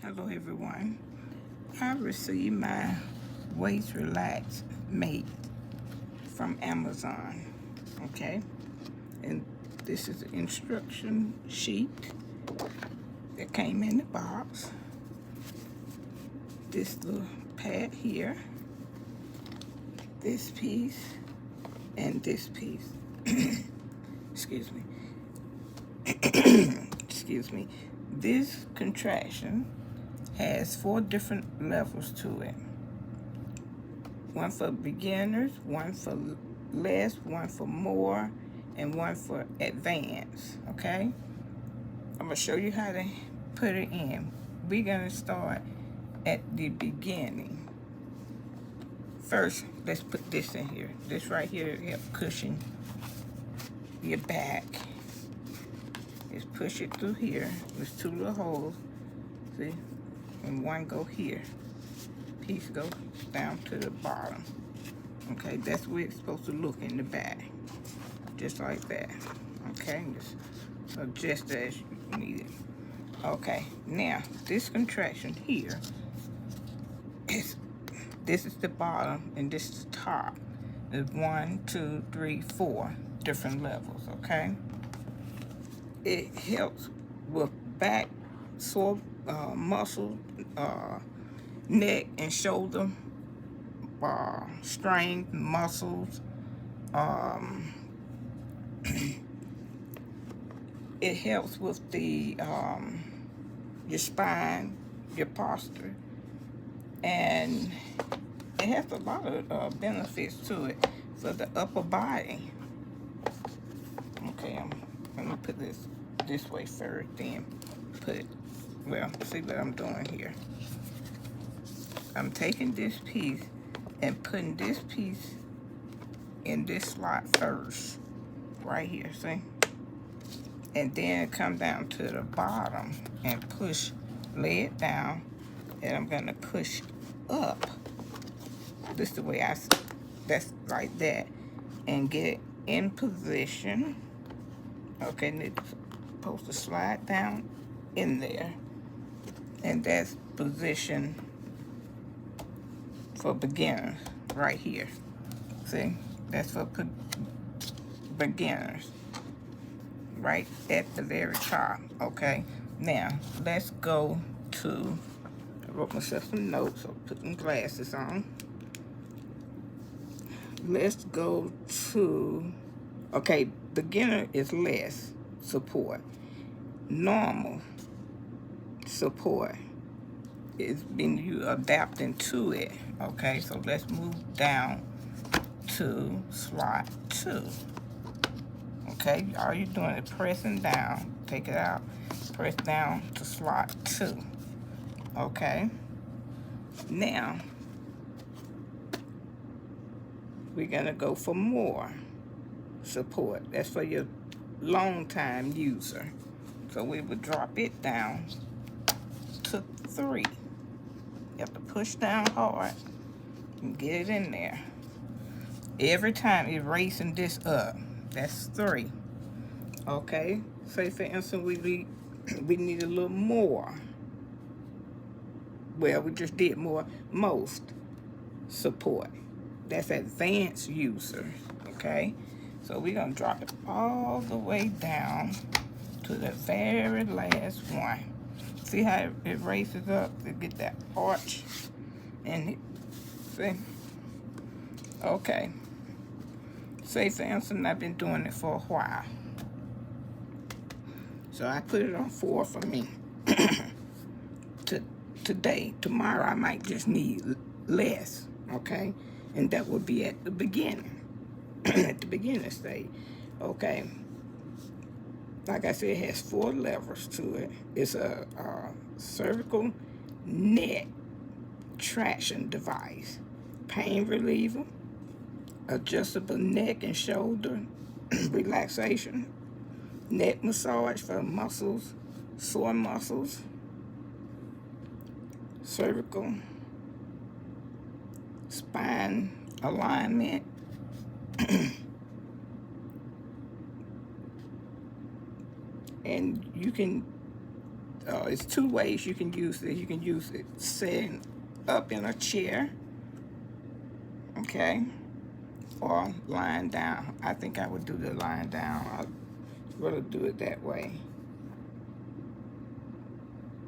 Hello everyone. I received my Waist Relax mate from Amazon. Okay, and this is the instruction sheet that came in the box. This little pad here, this piece, and this piece. Excuse me. Excuse me. This contraction has 4 different levels to it. One for beginners, one for less, one for more, and one for advanced, okay? I'm gonna show you how to put it in. We're gonna start at the beginning. First, let's put this in here. This right here helps cushion your back. Just push it through here. There's 2 little holes, see? And one go here. Piece goes down to the bottom. Okay, that's where it's supposed to look in the back. Just like that. Okay, just adjust as you need it. Okay, now this contraction here this is the bottom and this is the top. There's 1, 2, 3, 4 different levels, okay? It helps with back, sore muscle, neck and shoulder, strained muscles. It helps with the your spine, your posture, and it has a lot of benefits to it for the upper body. Okay, I'm gonna put this way first, then see what I'm doing here. I'm taking this piece and putting this piece in this slot first, right here, see? And then come down to the bottom and lay it down, and I'm gonna push up. This is the way that's like that, and get it in position. Okay, and it's supposed to slide down in there, and that's position for beginners right here. See, that's for beginners right at the very top. Okay, now let's go to, I wrote myself some notes, so put some glasses on. Let's go to, okay, beginner is less support. Normal support is when you adapting to it. Okay, so let's move down to slot 2. Okay, all you're doing is pressing down, take it out, press down to slot 2. Okay, now we're gonna go for more support. That's for your long time user. So we would drop it down to 3. You have to push down hard and get it in there. Every time you're raising this up, that's 3. Okay, say for instance we need a little more. Well, we just did most support. That's advanced user. Okay, so we're gonna drop it all the way down to the very last one. See how it raises up to get that arch, and see. Okay, say for instance I've been doing it for a while, so I put it on 4 for me. Today, tomorrow I might just need less. Okay, and that would be at the beginning. At the beginning stage. Okay, like I said, it has 4 levers to it. It's a cervical neck traction device, pain reliever, adjustable neck and shoulder relaxation, neck massage for muscles, sore muscles, cervical spine alignment, and you can It's two ways you can use it. You can use it sitting up in a chair, okay, or lying down. I think I would do the lying down. I'd rather do it that way.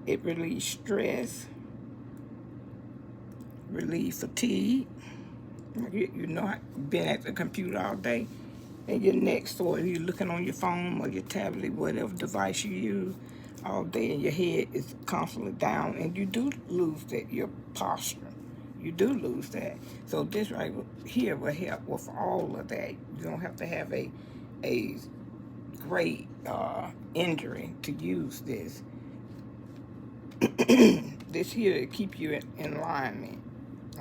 It relieves stress, relieves fatigue. You know, been at the computer all day and your neck sore, you're looking on your phone or your tablet, whatever device you use all day, and your head is constantly down, and you do lose that, your posture. You do lose that. So this right here will help with all of that. You don't have to have a great injury to use this. This here to keep you in alignment,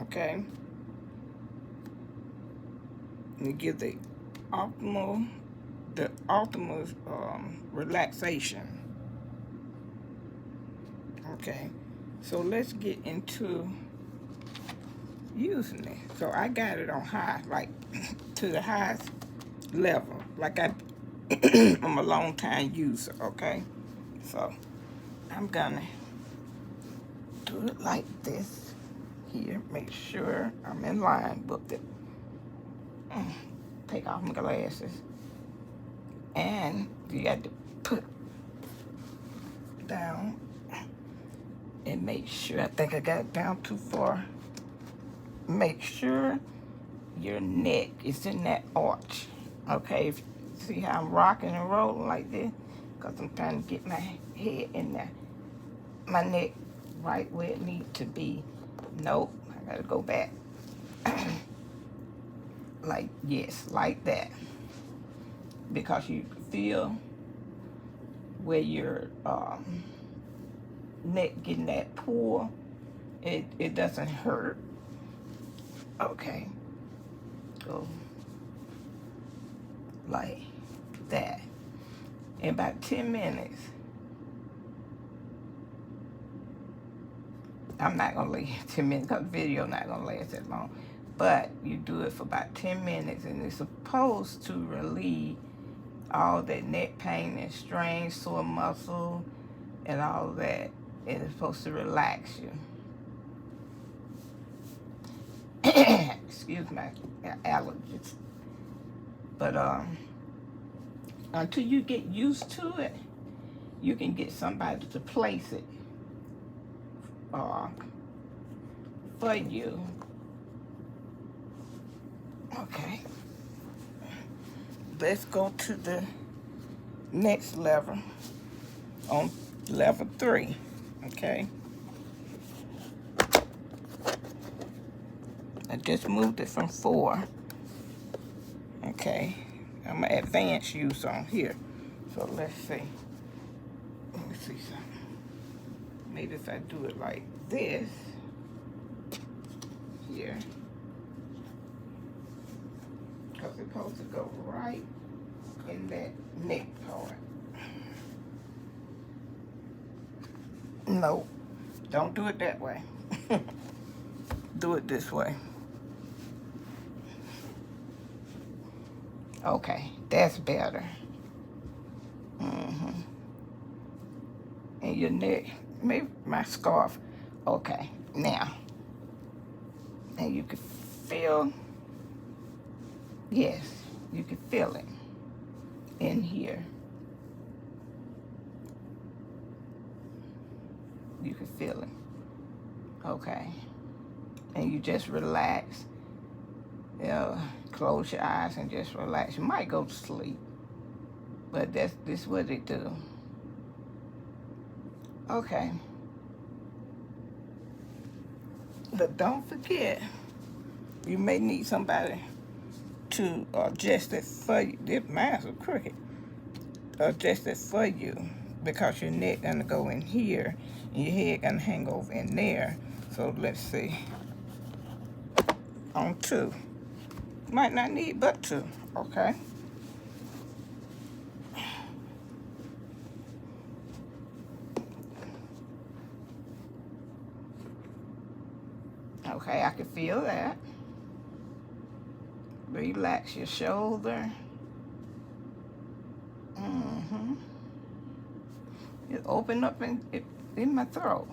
okay? And to give the optimal relaxation. Okay, so let's get into using it. So I got it on high, like to the highest level. Like I'm a long time user, okay? So I'm gonna do it like this here. Make sure I'm in line with it. Take off my glasses. And you got to put down and make sure, I think I got it down too far. Make sure your neck is in that arch, okay? If, see how I'm rocking and rolling like this? Because I'm trying to get my head in there. My neck right where it needs to be. Nope, I gotta go back. Like, yes, like that. Because you feel where your neck getting that pull, it doesn't hurt. Okay, go like that. In about 10 minutes, I'm not gonna last 10 minutes because the video not gonna last that long. But you do it for about 10 minutes, and it's supposed to relieve all that neck pain and strain, sore muscle, and all that. And it's supposed to relax you. Excuse my allergies. But until you get used to it, you can get somebody to place it for you. Okay. Let's go to the next level on level 3. Okay. I just moved it from 4. Okay. I'm gonna advance use on here. So let's see. Let me see something. Maybe if I do it like this here. Because it's supposed to go right in that neck part. No, don't do it that way. Do it this way. Okay, that's better. And your neck, maybe my scarf. Okay, now. And you can feel, yes, you can feel it in here. You can feel it. Okay. And you just relax. You know, close your eyes and just relax. You might go to sleep, but this is what they do. Okay. But don't forget, you may need somebody to adjust it for you. This mine's a crooked. Adjust it for you because your neck gonna go in here and your head gonna hang over in there. So let's see. On 2. Might not need but 2. Okay. Okay, I can feel that. Relax your shoulder. It opened up in my throat.